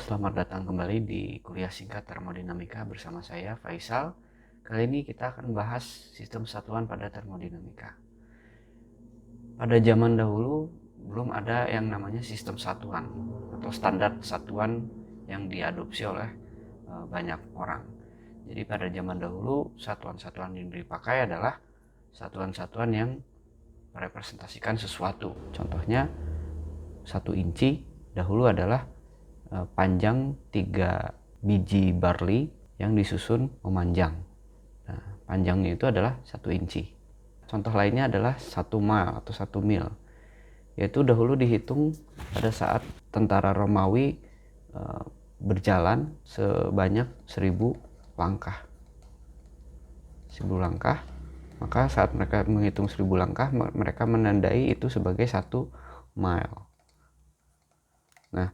Selamat datang kembali di kuliah singkat termodinamika bersama saya Faisal. Kali ini kita akan bahas sistem satuan pada termodinamika. Pada zaman dahulu belum ada yang namanya sistem satuan atau standar satuan yang diadopsi oleh banyak orang. Jadi pada zaman dahulu satuan-satuan yang dipakai adalah satuan-satuan yang merepresentasikan sesuatu. Contohnya 1 inci dahulu adalah panjang 3 biji barley yang disusun memanjang. Nah, panjangnya itu adalah 1 inci. Contoh lainnya adalah 1 mile atau 1 mil, yaitu dahulu dihitung pada saat tentara Romawi berjalan sebanyak 1000 langkah. 1000 langkah, maka saat mereka menghitung 1000 langkah, mereka menandai itu sebagai 1 mile. Nah,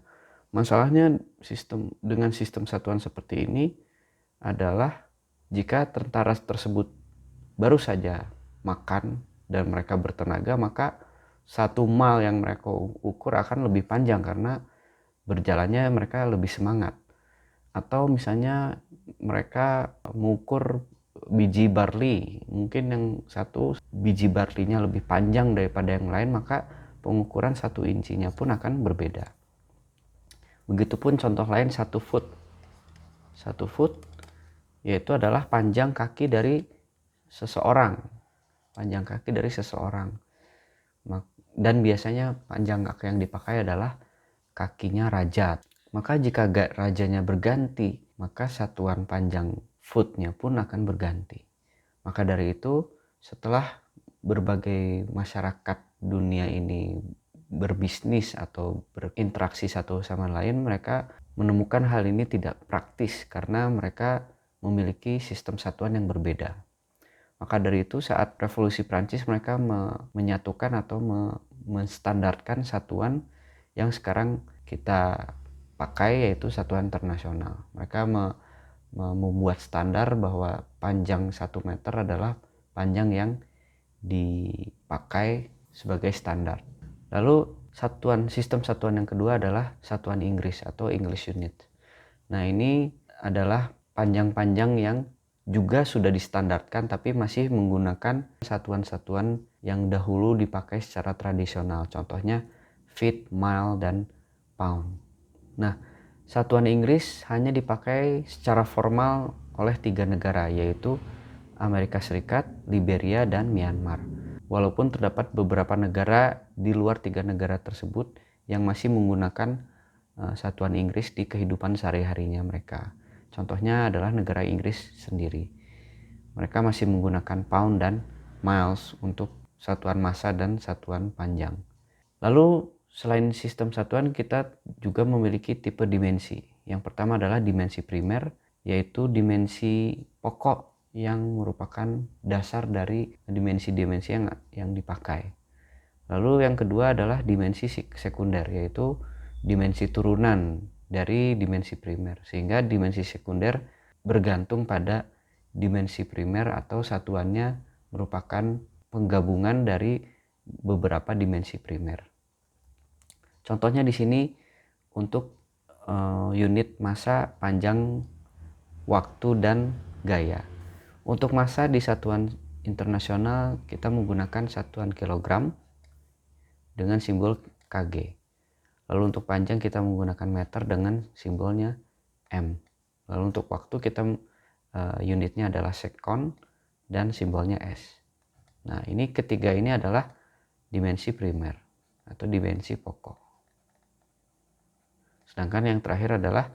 masalahnya dengan sistem satuan seperti ini adalah jika tentara tersebut baru saja makan dan mereka bertenaga, maka 1 mile yang mereka ukur akan lebih panjang karena berjalannya mereka lebih semangat. Atau misalnya mereka mengukur biji barley, mungkin yang satu biji barley-nya lebih panjang daripada yang lain, maka pengukuran 1 incinya pun akan berbeda. Begitupun contoh lain 1 foot. 1 foot yaitu adalah panjang kaki dari seseorang. Panjang kaki dari seseorang. Dan biasanya panjang kaki yang dipakai adalah kakinya raja. Maka jika rajanya berganti, maka satuan panjang footnya pun akan berganti. Maka dari itu, setelah berbagai masyarakat dunia ini berbisnis atau berinteraksi satu sama lain, mereka menemukan hal ini tidak praktis karena mereka memiliki sistem satuan yang berbeda. Maka dari itu saat revolusi Prancis mereka menyatukan atau menstandarkan satuan yang sekarang kita pakai, yaitu satuan internasional. Mereka membuat standar bahwa panjang 1 meter adalah panjang yang dipakai sebagai standar. Lalu sistem satuan yang kedua adalah satuan Inggris atau English unit. Nah, ini adalah panjang-panjang yang juga sudah distandarkan tapi masih menggunakan satuan-satuan yang dahulu dipakai secara tradisional. Contohnya feet, mile, dan pound. Nah, satuan Inggris hanya dipakai secara formal oleh 3 negara, yaitu Amerika Serikat, Liberia, dan Myanmar. Walaupun terdapat beberapa negara di luar 3 negara tersebut yang masih menggunakan satuan Inggris di kehidupan sehari-harinya mereka. Contohnya adalah negara Inggris sendiri. Mereka masih menggunakan pound dan miles untuk satuan massa dan satuan panjang. Lalu selain sistem satuan, kita juga memiliki tipe dimensi. Yang pertama adalah dimensi primer, yaitu dimensi pokok yang merupakan dasar dari dimensi-dimensi yang dipakai. Lalu yang kedua adalah dimensi sekunder, yaitu dimensi turunan dari dimensi primer. Sehingga dimensi sekunder bergantung pada dimensi primer atau satuannya merupakan penggabungan dari beberapa dimensi primer. Contohnya di sini untuk unit massa, panjang, waktu, dan gaya. Untuk massa di satuan internasional kita menggunakan satuan kilogram dengan simbol kg. Lalu untuk panjang kita menggunakan meter dengan simbolnya m. Lalu untuk waktu kita unitnya adalah sekon dan simbolnya s. Nah, ini ketiga ini adalah dimensi primer atau dimensi pokok. Sedangkan yang terakhir adalah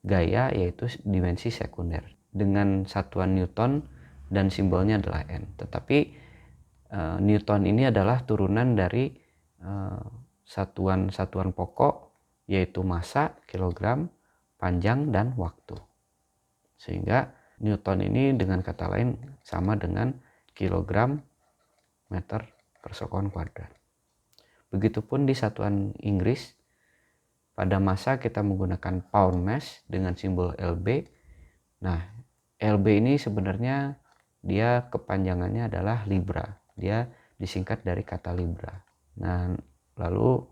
gaya, yaitu dimensi sekunder dengan satuan Newton dan simbolnya adalah N. Tetapi Newton ini adalah turunan dari satuan-satuan pokok, yaitu massa, kilogram, panjang, dan waktu. Sehingga Newton ini dengan kata lain sama dengan kilogram meter per sekon kuadrat. Begitupun di satuan Inggris, pada massa kita menggunakan pound mass dengan simbol LB. Nah, LB ini sebenarnya dia kepanjangannya adalah libra. Dia disingkat dari kata libra. Nah, lalu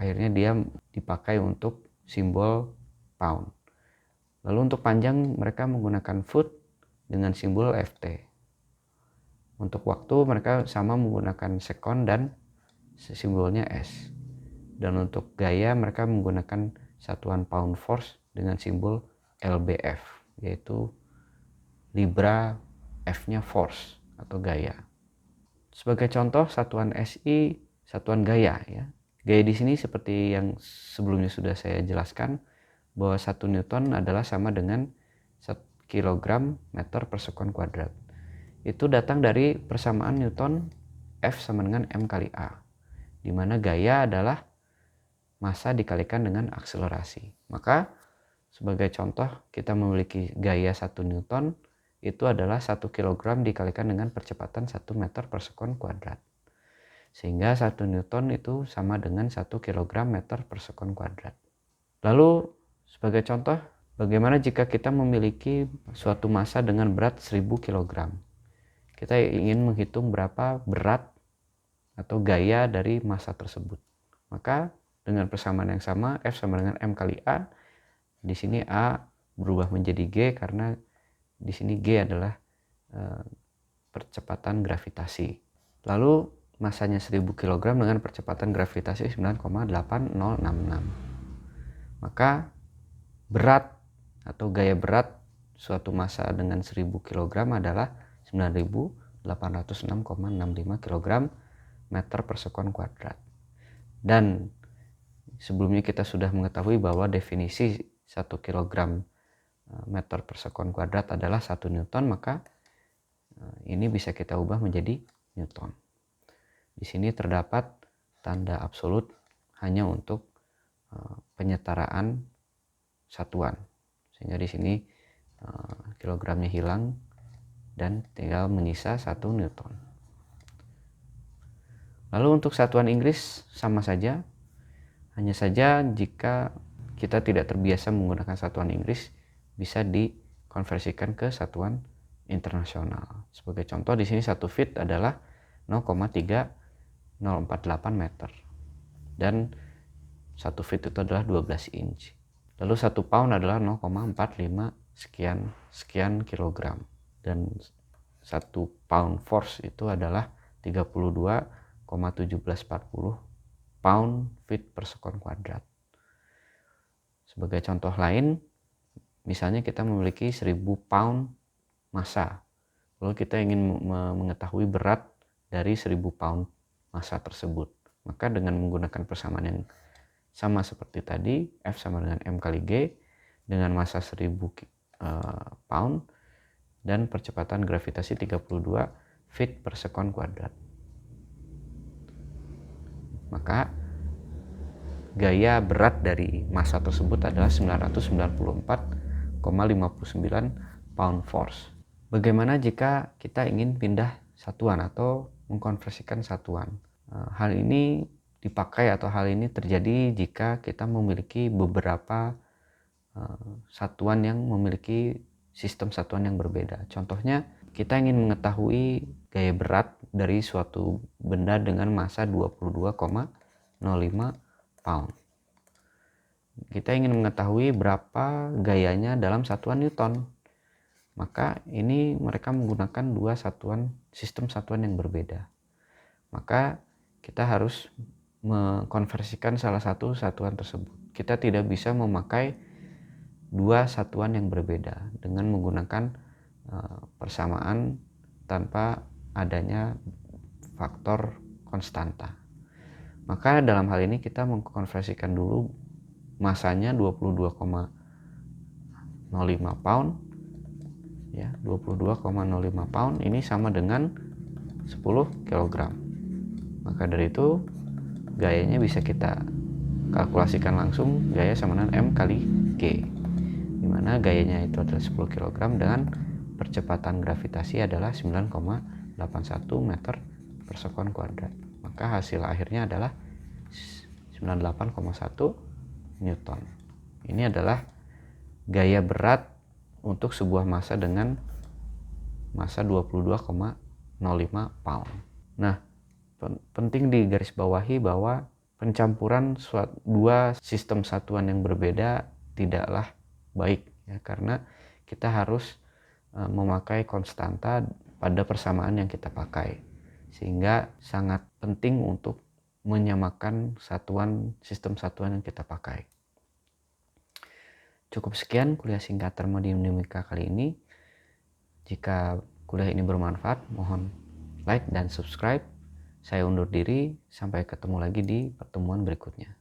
akhirnya dia dipakai untuk simbol pound. Lalu untuk panjang mereka menggunakan foot dengan simbol Ft. Untuk waktu mereka sama menggunakan second dan simbolnya S. Dan untuk gaya mereka menggunakan satuan pound force dengan simbol lbf, yaitu libra, F-nya force atau gaya. Sebagai contoh satuan SI, satuan gaya ya. Gaya di sini seperti yang sebelumnya sudah saya jelaskan bahwa 1 Newton adalah sama dengan 1 kg meter per sekon kuadrat. Itu datang dari persamaan Newton F sama dengan M kali A, di mana gaya adalah massa dikalikan dengan akselerasi. Maka sebagai contoh kita memiliki gaya 1 Newton itu adalah 1 kg dikalikan dengan percepatan 1 meter per sekon kuadrat. Sehingga 1 Newton itu sama dengan 1 kg meter per sekon kuadrat. Lalu sebagai contoh, bagaimana jika kita memiliki suatu massa dengan berat 1000 kg? Kita ingin menghitung berapa berat atau gaya dari massa tersebut. Maka dengan persamaan yang sama, F sama dengan M kali A. Di sini A berubah menjadi G karena di sini G adalah percepatan gravitasi. Lalu massanya 1000 kg dengan percepatan gravitasi 9,8066. Maka berat atau gaya berat suatu massa dengan 1000 kg adalah 9806,65 kg meter per sekon kuadrat. Dan sebelumnya kita sudah mengetahui bahwa definisi 1 kg meter per sekon kuadrat adalah 1 Newton, maka ini bisa kita ubah menjadi Newton. Di sini terdapat tanda absolut hanya untuk penyetaraan satuan, sehingga di sini kilogramnya hilang dan tinggal menyisa 1 Newton. Lalu untuk satuan Inggris sama saja, hanya saja jika kita tidak terbiasa menggunakan satuan Inggris bisa dikonversikan ke satuan internasional. Sebagai contoh di sini 1 feet adalah 0,3048 meter dan 1 feet itu adalah 12 inch. Lalu 1 pound adalah 0,45 sekian kilogram dan 1 pound force itu adalah 32,1740 pound feet per sekon kuadrat. Sebagai contoh lain, misalnya kita memiliki 1000 pound massa, lalu kita ingin mengetahui berat dari 1000 pound massa tersebut, maka dengan menggunakan persamaan yang sama seperti tadi, F sama dengan M kali G dengan massa 1000 pound dan percepatan gravitasi 32 feet per sekon kuadrat. Maka gaya berat dari massa tersebut adalah 994,59 pound force. Bagaimana jika kita ingin pindah satuan atau mengkonversikan satuan? Hal ini dipakai atau hal ini terjadi jika kita memiliki beberapa satuan yang memiliki sistem satuan yang berbeda. Contohnya, kita ingin mengetahui gaya berat dari suatu benda dengan massa 22,05 pound. Kita ingin mengetahui berapa gayanya dalam satuan Newton. Maka ini mereka menggunakan dua sistem satuan yang berbeda. Maka kita harus mengkonversikan salah satu satuan tersebut. Kita tidak bisa memakai dua satuan yang berbeda dengan menggunakan persamaan tanpa adanya faktor konstanta. Maka dalam hal ini kita mengkonversikan dulu massanya 22,05 pound ya, 22,05 pound ini sama dengan 10 kg. Maka dari itu gayanya bisa kita kalkulasikan langsung, gaya sama dengan M kali G, dimana gayanya itu adalah 10 kg dengan percepatan gravitasi adalah 9,81 meter per sekon kuadrat. Maka hasil akhirnya adalah 98,1 Newton. Ini adalah gaya berat untuk sebuah massa dengan massa 22,05 pound. Nah, penting digarisbawahi bahwa pencampuran dua sistem satuan yang berbeda tidaklah baik ya, karena kita harus memakai konstanta pada persamaan yang kita pakai, sehingga sangat penting untuk menyamakan sistem satuan yang kita pakai. Cukup sekian kuliah singkat termodinamika kali ini. Jika kuliah ini bermanfaat, mohon like dan subscribe. Saya undur diri, sampai ketemu lagi di pertemuan berikutnya.